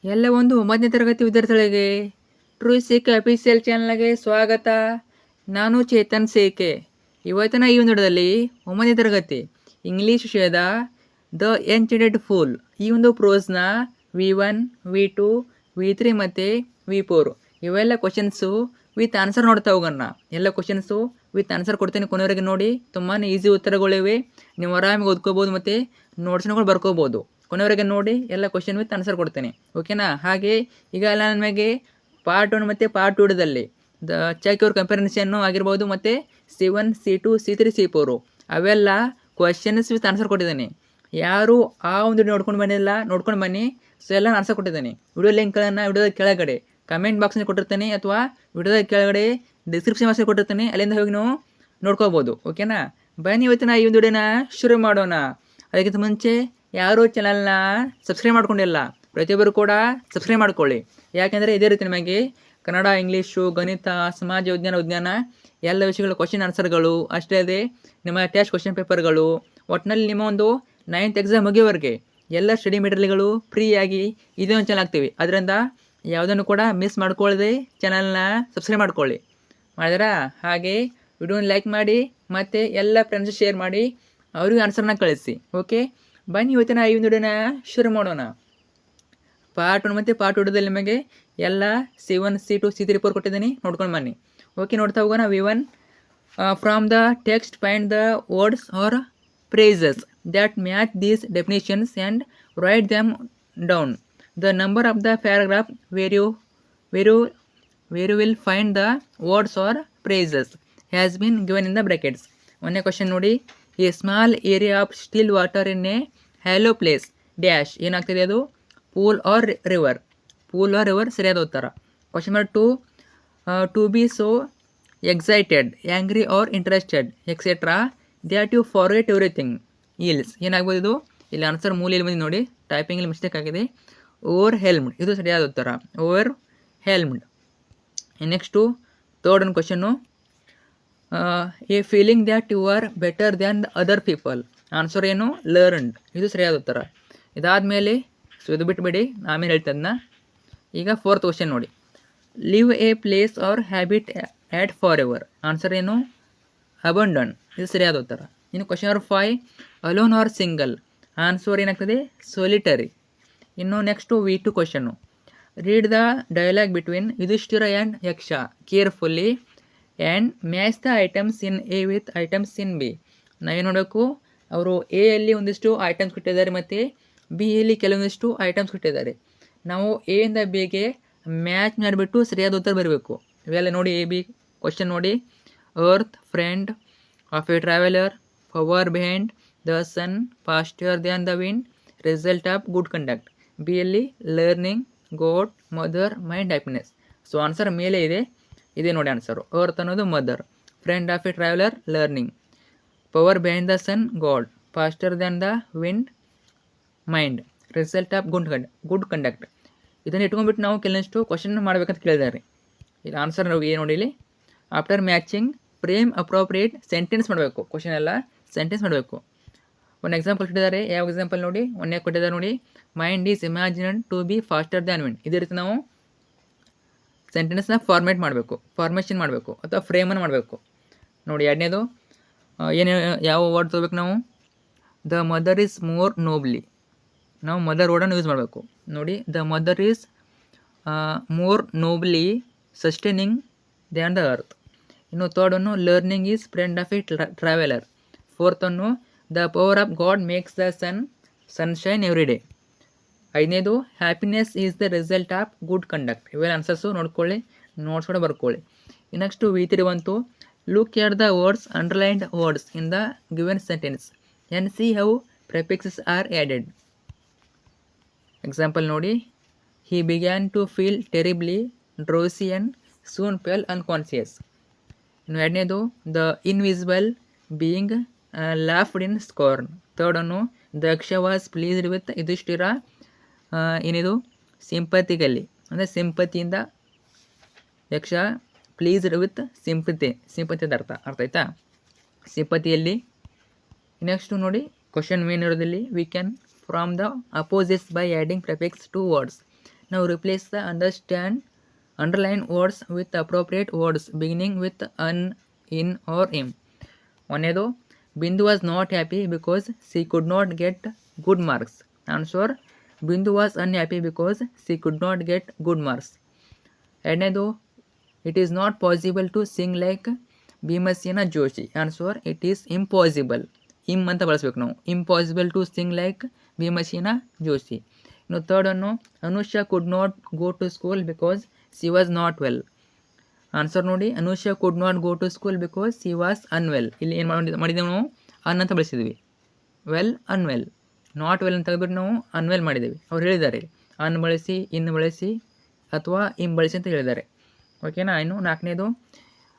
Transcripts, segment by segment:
ಎಲ್ಲ ಒಂದು 9ನೇ ತರಗತಿ ವಿದ್ಯಾರ್ಥಿಗಳಿಗೆ ಟ್ರೂ ಸೇಕೆ ಅಫಿಷಿಯಲ್ ಚಾನಲ್ಗೆ ಸ್ವಾಗತ. ನಾನು ಚೇತನ್ ಸೇಕೆ. ಇವತ್ತಿನ ಈ ಒಂದು ವಿಡಿಯೋದಲ್ಲಿ 9ನೇ ತರಗತಿ ಇಂಗ್ಲೀಷ್ ವಿಷಯದ ದ ಎನ್ಚೆಂಟೆಡ್ ಫೂಲ್ ಈ ಒಂದು ಪ್ರೋಸ್ನ V1, V2, V3 ಮತ್ತು V4 ಇವೆಲ್ಲ ಕ್ವಶನ್ಸು ವಿತ್ ಆನ್ಸರ್ ನೋಡ್ತಾ ಹೋಗೋಣ. ಎಲ್ಲ ಕ್ವಶನ್ಸು ವಿತ್ ಆನ್ಸರ್ ಕೊಡ್ತೀನಿ, ಕೊನೆಯವರೆಗೆ ನೋಡಿ. ತುಂಬಾ ಈಸಿ ಉತ್ತರಗಳಿವೆ, ನೀವು ಆರಾಮಾಗಿ ಓದ್ಕೋಬೋದು ಮತ್ತು ನೋಟ್ಸ್ಗಳು ಬರ್ಕೋಬೋದು. ಕೊನೆಯವರೆಗೆ ನೋಡಿ, ಎಲ್ಲ ಕ್ವಶನ್ ವಿತ್ ಆನ್ಸರ್ ಕೊಡ್ತೇನೆ, ಓಕೆನಾ? ಹಾಗೆ ಈಗ ಎಲ್ಲ ನಮಗೆ ಪಾರ್ಟ್ 1 ಮತ್ತು ಪಾರ್ಟ್ 2ದಲ್ಲಿ ದ ಚೆಕ್ ಯುವರ್ ಕಂಪ್ಯಾರಿಸನ್ನು ಆಗಿರ್ಬೋದು ಮತ್ತು C1, C2, C3, C4 ಅವೆಲ್ಲ ಕ್ವಶನ್ಸ್ ವಿತ್ ಆನ್ಸರ್ ಕೊಟ್ಟಿದ್ದೇನೆ. ಯಾರು ಆ ಒಂದು ನೋಡ್ಕೊಂಡು ಬಂದಿಲ್ಲ ನೋಡ್ಕೊಂಡು ಬನ್ನಿ. ಸೊ ಎಲ್ಲ ಆನ್ಸರ್ ಕೊಟ್ಟಿದ್ದೇನೆ. ವಿಡಿಯೋ ಲಿಂಕ್ಗಳನ್ನು ವಿಡಿಯೋದ ಕೆಳಗಡೆ ಕಮೆಂಟ್ ಬಾಕ್ಸ್ನಲ್ಲಿ ಕೊಟ್ಟಿರ್ತೀನಿ ಅಥವಾ ವಿಡಿಯೋದ ಕೆಳಗಡೆ ಡಿಸ್ಕ್ರಿಪ್ಷನ್ ಬಾಕ್ಸಲ್ಲಿ ಕೊಟ್ಟಿರ್ತೀನಿ, ಅಲ್ಲಿಂದ ಹೋಗಿ ನೀವು ನೋಡ್ಕೋಬೋದು, ಓಕೆನಾ? ಬನ್ನಿ ಇವತ್ತಿನ ಈ ಒಂದು ವಿಡಿಯೋನ ಶುರು ಮಾಡೋಣ. ಅದಕ್ಕಿಂತ ಮುಂಚೆ ಯಾರೂ ಚಾನಲ್ನ ಸಬ್ಸ್ಕ್ರೈಬ್ ಮಾಡ್ಕೊಂಡಿಲ್ಲ, ಪ್ರತಿಯೊಬ್ಬರು ಕೂಡ ಸಬ್ಸ್ಕ್ರೈಬ್ ಮಾಡ್ಕೊಳ್ಳಿ. ಯಾಕೆಂದರೆ ಇದೇ ರೀತಿ ನಿಮಗೆ ಕನ್ನಡ, ಇಂಗ್ಲೀಷು, ಗಣಿತ, ಸಮಾಜ ವಿಜ್ಞಾನ ಎಲ್ಲ ವಿಷಯಗಳ ಕ್ವಶನ್ ಆನ್ಸರ್ಗಳು, ಅಷ್ಟೇ ಅಲ್ಲದೆ ನಿಮ್ಮ ಟೆಸ್ಟ್ ಕ್ವಶನ್ ಪೇಪರ್ಗಳು, ಒಟ್ಟಿನಲ್ಲಿ ನಿಮ್ಮ ಒಂದು 9th ಎಕ್ಸಾಮ್ ಮುಗಿಯೋವರೆಗೆ ಎಲ್ಲ ಸ್ಟಡಿ ಮೆಟೀರಿಯಲ್ಗಳು ಫ್ರೀಯಾಗಿ ಇದೇ ಒಂದು ಚಾನಲ್ ಆಗ್ತೀವಿ. ಅದರಿಂದ ಯಾವುದನ್ನು ಕೂಡ ಮಿಸ್ ಮಾಡ್ಕೊಳ್ಳದೆ ಚಾನಲ್ನ ಸಬ್ಸ್ಕ್ರೈಬ್ ಮಾಡ್ಕೊಳ್ಳಿ. ಮಾಡಿದ್ರಾ? ಹಾಗೆ ವಿಡಿಯೋನ ಲೈಕ್ ಮಾಡಿ ಮತ್ತು ಎಲ್ಲ ಫ್ರೆಂಡ್ಸ್ ಶೇರ್ ಮಾಡಿ, ಅವ್ರಿಗೆ ಆನ್ಸರ್ನ ಕಳಿಸಿ, ಓಕೆ? ಬನ್ನಿ ಇವತ್ತಿನ ಈ ಒಂದು ವಿಡಿಯೋನ ಶುರು ಮಾಡೋಣ. ಪಾರ್ಟ್ 1 ಮತ್ತು ಪಾರ್ಟ್ 2ದಲ್ಲಿ ನಿಮಗೆ ಎಲ್ಲ C1, C2, C3, C4 ಕೊಟ್ಟಿದ್ದೀನಿ, ನೋಡ್ಕೊಂಡು ಬನ್ನಿ. ಓಕೆ, ನೋಡ್ತಾ ಹೋಗೋಣ. V1 from the text find the words or phrases that match these definitions and write them down. The number of the paragraph where you will find the words or phrases has been given in the brackets. ಒಂದನೇ question ನೋಡಿ. A small area of still water in a hollow place dash ಏನಾಗ್ತದೆ? ಅದು pool or river. Pool or river ಸರಿಯಾದ ಉತ್ತರ. Question number 2, to be so excited, angry or interested etcetera that you forget everything else ಏನಾಗ್ಬೋದು? ಇದು ಇಲ್ಲಿ answer ಮೂಲೆಯಲ್ಲಿ ಬಂದು ನೋಡಿ, ಟೈಪಿಂಗಲ್ಲಿ ಮಿಸ್ಟೇಕ್ ಆಗಿದೆ. ಓವರ್ ಹೆಲ್ಮ್ಡ್ ಇದು ಸರಿಯಾದ ಉತ್ತರ, ಓವರ್ ಹೆಲ್ಮ್ಡ್. ನೆಕ್ಸ್ಟು ಥರ್ಡ್ ಒಂದು question. A feeling that you are better than the other people answer ಏನು? ಲರ್ನ್ಡ್ ಇದು ಸರಿಯಾದ ಉತ್ತರ. ಇದಾದಮೇಲೆ ಸೊ ಇದು ಬಿಟ್ಬಿಡಿ, ಆಮೇಲೆ ಹೇಳ್ತದನ್ನ. ಈಗ 4th ಕ್ವಶನ್ ನೋಡಿ. Leave a place or habit at for ever answer ಏನು? ಅಬಂಡನ್ ಇದು ಸರಿಯಾದ ಉತ್ತರ. ಇನ್ನು question number 5, alone or single answer ಏನಾಗ್ತದೆ? ಸೊಲಿಟರಿ. ಇನ್ನು next V2 question. Read the dialogue between Yudhishthira and Yaksha carefully and match the items in A with items in B. ನಾವೇನು ನೋಡಬೇಕು? ಅವರು ಎ ಯಲ್ಲಿ ಒಂದಿಷ್ಟು ಐಟಮ್ಸ್ ಕೊಟ್ಟಿದ್ದಾರೆ ಮತ್ತು ಬಿ ಯಲ್ಲಿ ಕೆಲವೊಂದಿಷ್ಟು ಐಟಮ್ಸ್ ಕೊಟ್ಟಿದ್ದಾರೆ. ನಾವು ಎ ಇಂದ ಬಿಗೆ ಮ್ಯಾಚ್ ಮಾಡಿಬಿಟ್ಟು ಸರಿಯಾದ ಉತ್ತರ ಬರಬೇಕು. ಇವೆಲ್ಲ ನೋಡಿ, ಎ ಬಿ ಕ್ವಶನ್ ನೋಡಿ. Earth, friend of a traveller, power behind the sun, faster than the wind, result of good conduct. B ಯಲ್ಲಿ learning, God, mother, mind, happiness. So answer ಮೇಲೆ ಇದೆ ನೋಡಿ ಆನ್ಸರು. ಅರ್ತ್ ಅನ್ನೋದು mother, friend of a traveller learning, power behind the sun God, faster than the wind mind, result of good conduct. ಇದನ್ನು ಇಟ್ಕೊಂಡ್ಬಿಟ್ಟು ನಾವು ಕೆಲವಷ್ಟು question ಮಾಡಬೇಕಂತ ಕೇಳಿದ್ದಾರೆ. ಇಲ್ಲಿ ಆನ್ಸರ್ ಏನು ನೋಡಿ, ಇಲ್ಲಿ after matching frame appropriate sentence ಮಾಡಬೇಕು. ಕ್ವಶನ್ ಎಲ್ಲ ಸೆಂಟೆನ್ಸ್ ಮಾಡಬೇಕು. ಒಂದು ಎಕ್ಸಾಂಪಲ್ ಕೊಟ್ಟಿದ್ದಾರೆ. ಯಾವ ಎಕ್ಸಾಂಪಲ್ ನೋಡಿ? ಒಂದೇ ಕೊಟ್ಟಿದ್ದಾರೆ ನೋಡಿ. Mind is imagined to be faster than wind. ಇದೇ ರೀತಿ ನಾವು ಸೆಂಟೆನ್ಸ್ನ ಫಾರ್ಮೇಷನ್ ಮಾಡಬೇಕು ಅಥವಾ ಫ್ರೇಮನ್ನು ಮಾಡಬೇಕು. ನೋಡಿ ಎರಡನೇದು ಯಾವ ವರ್ಡ್ ತೊಗೋಬೇಕು ನಾವು? The mother is more nobly. ನಾವು ಮದರ್ ವರ್ಡನ್ನು ಯೂಸ್ ಮಾಡಬೇಕು. ನೋಡಿ, the mother is more nobly sustaining than the earth. ಇನ್ನು ಥರ್ಡನ್ನು learning is friend of a traveller. ಫೋರ್ತನ್ನು the power of God makes the sunshine every day. ಐದನೇದು happiness is the result of good conduct. ಇವೆಲ್ಲ answers ನೋಡ್ಕೊಳ್ಳಿ, notes ಕೂಡ ಬರ್ಕೊಳ್ಳಿ. Next V3 ಬಂತು. Look at the words, underlined words in the given sentence and C how prefixes are added. Example ನೋಡಿ. He began to feel terribly drowsy and soon fell unconscious. ಇನ್ನು ಎರಡನೇದು the invisible being laughed in scorn. ಥರ್ಡನ್ನು the Yaksha was pleased with Yudhishthira. ಏನಿದು? ಸಿಂಪತಿಗಲ್ಲಿ ಅಂದರೆ ಸಿಂಪತಿಯಿಂದ ಯಕ್ಷ pleased with ಸಿಂಪತಿದ ಅರ್ಥ ಆಯ್ತಾ? ಸಿಂಪತಿಯಲ್ಲಿ. ನೆಕ್ಸ್ಟು ನೋಡಿ ಕ್ವಶನ್ ಮೇನ್ ಇರೋದಲ್ಲಿ we can form the opposites by adding prefix to words. Now replace the underline words with appropriate words beginning with an, in or im. ಒಂದೇದು Bindu was not happy because she could not get good marks. Answer, Bindu was unhappy because she could not get good marks. ಎರಡನೇದು it is not possible to sing like Bhimsen Joshi. Answer, it is impossible. Im ಅಂತ ಬಳಸ್ಬೇಕು ನಾವು. Impossible to sing like Bhimsen Joshi. ಇನ್ನು third ಅನ್ನು Anusha could not go to school because she was not well. Answer ನೋಡಿ, Anusha could not go to school because she was unwell. ಇಲ್ಲಿ ಏನು ಮಾಡಿದ್ದೇವೆ ನಾವು, ಅನ್ ಅಂತ ಬಳಸಿದ್ವಿ. ವೆಲ್, ಅನ್ವೆಲ್. ನಾಟ್ ವೆಲ್ ಅಂತ ತೆಗೆದ್ಬಿಟ್ಟು ನಾವು ಅನ್ವೆಲ್ ಮಾಡಿದ್ದೇವೆ. ಅವ್ರು ಹೇಳಿದ್ದಾರೆ ಅನ್ ಬಳಸಿ, ಇನ್ ಬಳಸಿ ಅಥವಾ ಇಮ್ ಬಳಸಿ ಅಂತ ಹೇಳಿದ್ದಾರೆ. ಓಕೆನಾ. ಇನ್ನು ನಾಲ್ಕನೇದು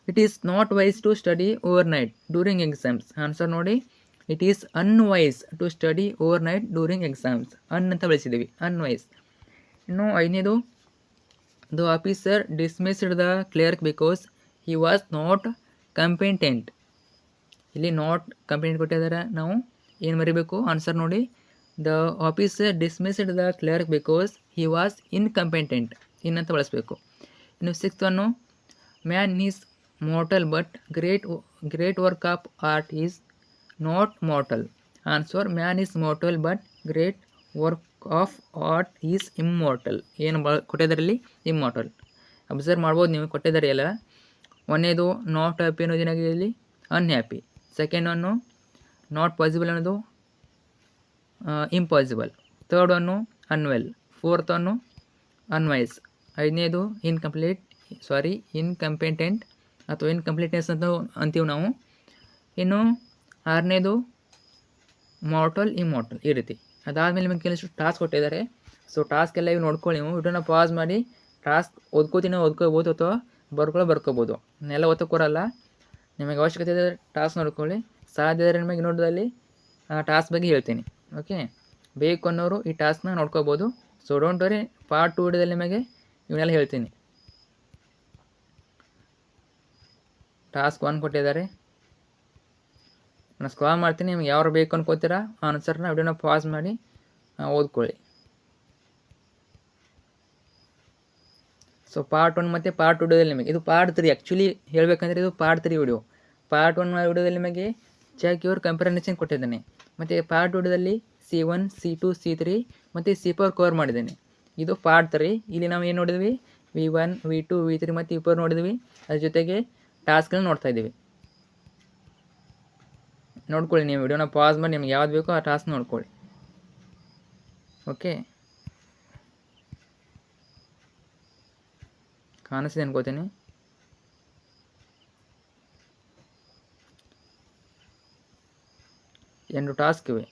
it is not wise to study over night during exams. Answer ನೋಡಿ, it is unwise to study over night during exams. Un ಅಂತ ಬಳಸಿದ್ದೀವಿ, ಅನ್ವೈಸ್. ಇನ್ನು ಐದನೇದು the officer dismissed the clerk because he was not competent. ಇಲ್ಲಿ not competent ಕೊಟ್ಟಿದ್ದಾರೆ, ನಾವು ಏನು ಬರೀಬೇಕು? ಆನ್ಸರ್ ನೋಡಿ, the officer dismissed the clerk because he was incompetent. In ಅಂತ ಬಳಸಬೇಕು. ಇನ್ನು sixth one man is mortal but great work of art is not mortal. Answer, man is mortal but great work of art is immortal. ಏನು ಕೊಟ್ಟಿದ್ದಾರಲ್ಲಿ? ಇಮ್ಮೋರ್ಟಲ್. Observe ಮಾಡ್ಬೋದು ನೀವು, ಕೊಟ್ಟಿದ್ದಾರೆ ಎಲ್ಲ. ಒಂದೇದು not happy ಅನ್ನೋದು ಏನಾಗಿದೆ ಇಲ್ಲಿ? Unhappy. Second one not possible ಅನ್ನೋದು impossible. Third one unwell. Fourth one unwise. ಐದನೇದು ಇನ್ಕಂಪೆಟೆಂಟ್ ಅಥವಾ ಇನ್ಕಂಪ್ಲೀಟ್ನೆಸ್ ಅಂತ ಅಂತೀವಿ ನಾವು. ಇನ್ನು ಆರನೇದು ಮಾರ್ಟಲ್, ಇಮ್ಮೋರ್ಟಲ್, ಈ ರೀತಿ. ಅದಾದಮೇಲೆ ನಿಮಗೆ ಕೆಲವಷ್ಟು ಟಾಸ್ಕ್ ಕೊಟ್ಟಿದ್ದಾರೆ. ಸೊ ಟಾಸ್ಕ್ ಎಲ್ಲ ಇವು ನೋಡ್ಕೊಳ್ಳಿ. ನೀವು ವಿಡಿಯೋನ ಪಾಸ್ ಮಾಡಿ ಟಾಸ್ಕ್ ಓದ್ಕೋಬೋದು ಅಥವಾ ಬರ್ಕೋಬೋದು. ನೆಲ್ಲ ಓದೋಕ್ಕೋರಲ್ಲ, ನಿಮಗೆ ಅವಶ್ಯಕತೆ ಇದೆ ಟಾಸ್ಕ್ ನೋಡ್ಕೊಳ್ಳಿ. ಸಾಧ್ಯ ಇದ್ದರೆ ನಿಮಗೆ ನೋಡೋದಲ್ಲಿ ಆ ಟಾಸ್ಕ್ ಬಗ್ಗೆ ಹೇಳ್ತೀನಿ. ಓಕೆ, ಬೇಕು ಅನ್ನೋರು ಈ ಟಾಸ್ಕ್ನ ನೋಡ್ಕೋಬೋದು. ಸೊ ಡೋಂಟ್ ವರಿ, ಪಾರ್ಟ್ 2 ವಿಡಿಯೋದಲ್ಲಿ ನಿಮಗೆ ಇವನ್ನೆಲ್ಲ ಹೇಳ್ತೀನಿ. ಟಾಸ್ಕ್ 1 ಕೊಟ್ಟಿದ್ದಾರೆ, ನಾನು ಸ್ಕ್ರಾಲ್ ಮಾಡ್ತೀನಿ. ನಿಮ್ಗೆ ಯಾರು ಬೇಕು ಅನ್ಕೋತೀರಾ ಆನ್ಸರ್ನ ವಿಡಿಯೋನ ಪಾಸ್ ಮಾಡಿ ಓದ್ಕೊಳ್ಳಿ. ಸೊ ಪಾರ್ಟ್ 1 ಮತ್ತು ಪಾರ್ಟ್ 2 ವಿಡಿಯೋದಲ್ಲಿ ನಿಮಗೆ, ಇದು ಪಾರ್ಟ್ 3 ಆ್ಯಕ್ಚುಲಿ ಹೇಳಬೇಕಂದ್ರೆ ಇದು ಪಾರ್ಟ್ 3 ವಿಡಿಯೋ. ಪಾರ್ಟ್ 1 ವಿಡಿಯೋದಲ್ಲಿ ನಿಮಗೆ ಚೆಕ್ ಯುವರ್ ಕಂಪ್ಯಾರಿಸನ್ ಕೊಟ್ಟಿದ್ದೇನೆ. ಮತ್ತು ಪಾರ್ಟ್ 2 ವಿಡಿಯೋದಲ್ಲಿ C1, C2, C3 ಮತ್ತು C4 ಕವರ್ ಮಾಡಿದ್ದೇನೆ. ಇದು ಪಾರ್ಟ್ 3. ಇಲ್ಲಿ ನಾವು ಏನು ನೋಡಿದ್ವಿ? V1, V2, V3 ಮತ್ತು V4 ನೋಡಿದ್ವಿ. ಅದ್ರ ಜೊತೆಗೆ ಟಾಸ್ಕ್ಗಳನ್ನ ನೋಡ್ತಾ ಇದ್ದೀವಿ. ನೋಡ್ಕೊಳ್ಳಿ, ನೀವು ವಿಡಿಯೋನ ಪಾಸ್ ಮಾಡಿ ನಿಮ್ಗೆ ಯಾವ್ದು ಬೇಕೋ ಆ ಟಾಸ್ಕ್ ನೋಡ್ಕೊಳ್ಳಿ. ಓಕೆ, ಕಾಣಿಸ್ತಿದೆ ಅನ್ಕೋತೀನಿ. ಎರಡು ಟಾಸ್ಕ್ ಇವೆ.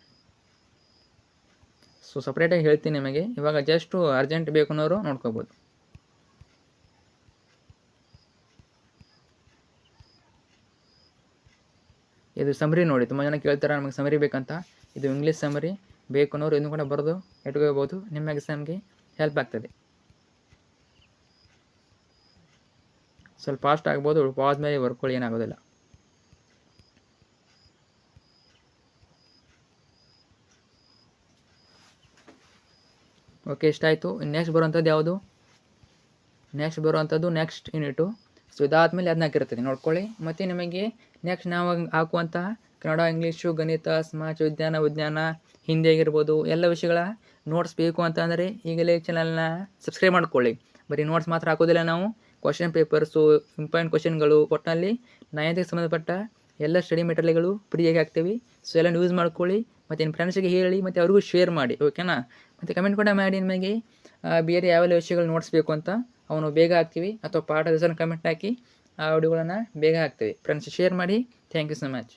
ಸೊ ಸಪ್ರೇಟಾಗಿ ಹೇಳ್ತೀನಿ ನಿಮಗೆ. ಇವಾಗ ಜಸ್ಟು ಅರ್ಜೆಂಟ್ ಬೇಕು ಅನ್ನೋರು ನೋಡ್ಕೋಬೋದು. ಇದು ಸಮರಿ ನೋಡಿ, ತುಂಬ ಜನ ಕೇಳ್ತಾರೆ ನಮಗೆ ಸಮರಿ ಬೇಕಂತ. ಇದು ಇಂಗ್ಲೀಷ್ ಸಮರಿ. ಬೇಕು ಅನ್ನೋರು ಇದನ್ನು ಕೂಡ ಬರೆದು ಇಟ್ಕೋಬೋದು, ನಿಮ್ಮ ಎಕ್ಸಾಮ್ಗೆ ಹೆಲ್ಪ್ ಆಗ್ತದೆ. ಸ್ವಲ್ಪ ಫಾಸ್ಟ್ ಆಗ್ಬೋದು, ಪಾಸ್ ಮೇಲೆ ಬರ್ಕೊಳ್ಳಿ, ಏನಾಗೋದಿಲ್ಲ. ಓಕೆ, ಇಷ್ಟಾಯಿತು. ನೆಕ್ಸ್ಟ್ ಬರುವಂಥದ್ದು ಯಾವುದು? Next unit. ಸೊ ಇದಾದಮೇಲೆ ಅದನ್ನ ಹಾಕಿರ್ತದೆ, ನೋಡ್ಕೊಳ್ಳಿ. ಮತ್ತು ನಿಮಗೆ ನೆಕ್ಸ್ಟ್ ನಾವು ಹಾಕುವಂಥ ಕನ್ನಡ, ಇಂಗ್ಲೀಷು, ಗಣಿತ, ಸಮಾಜ ವಿಜ್ಞಾನ, ಹಿಂದಿ ಆಗಿರ್ಬೋದು, ಎಲ್ಲ ವಿಷಯಗಳ ನೋಟ್ಸ್ ಬೇಕು ಅಂತ ಅಂದರೆ ಈಗಲೇ ಚಾನಲ್ನ ಸಬ್ಸ್ಕ್ರೈಬ್ ಮಾಡ್ಕೊಳ್ಳಿ. ಬರೀ ನೋಟ್ಸ್ ಮಾತ್ರ ಹಾಕೋದಿಲ್ಲ ನಾವು, ಕ್ವಶನ್ ಪೇಪರ್ಸು, ಇಂಪಾರ್ಟೆಂಟ್ ಕ್ವಶನ್ಗಳು, ಒಟ್ಟಿನಲ್ಲಿ 9th ಸಂಬಂಧಪಟ್ಟ ಎಲ್ಲ ಸ್ಟಡಿ ಮೆಟೀರಿಯಲ್ಗಳು ಫ್ರೀಯಾಗಿ ಹಾಕ್ತೀವಿ. ಸೊ ಎಲ್ಲ ಯೂಸ್ ಮಾಡ್ಕೊಳ್ಳಿ. ಮತ್ತು ನಿಮ್ಮ ಫ್ರೆಂಡ್ಸಿಗೆ ಹೇಳಿ ಮತ್ತು ಅವ್ರಿಗೂ ಶೇರ್ ಮಾಡಿ. ಓಕೆನಾ. ಮತ್ತು ಕಮೆಂಟ್ ಕೂಡ ಮಾಡಿ ನಿಮಗೆ ಬೇರೆ ಯಾವೆಲ್ಲ ವಿಷಯಗಳು ನೋಟ್ಸ್ ಬೇಕು ಅಂತ. ಅವನು ಬೇಗ ಹಾಕ್ತೀವಿ, ಅಥವಾ ಪಾಠದ ಹೆಸರನ್ನು ಕಮೆಂಟ್ ಹಾಕಿ ಆ ವಿಡಿಯೋಗಳನ್ನು ಬೇಗ ಹಾಕ್ತೀವಿ. ಫ್ರೆಂಡ್ಸ್ ಶೇರ್ ಮಾಡಿ. Thank you so much.